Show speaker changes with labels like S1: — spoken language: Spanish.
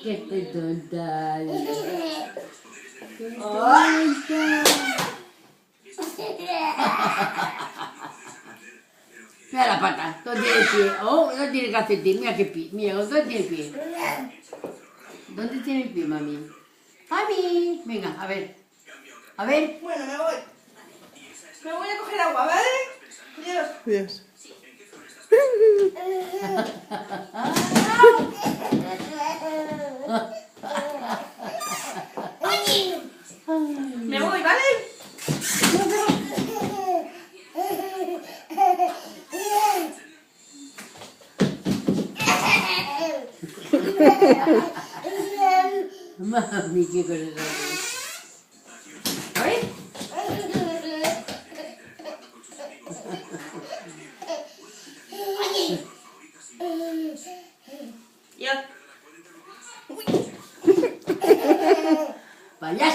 S1: Que estoy tonta. Qué tonta. Mira la pata, no tiene pie. Oh, no tiene calcetín. Mira qué pie. Mira, ¿dónde tiene pie? ¿Dónde tiene el pie, mami? ¡Mami! Venga, a ver. A ver.
S2: Bueno, me voy. Me voy a coger agua, ¿vale? Adiós.
S3: Adiós.
S2: Me voy, ¿vale?
S1: Mami, qué corazón. A ver.
S2: Ya.
S1: Payaso.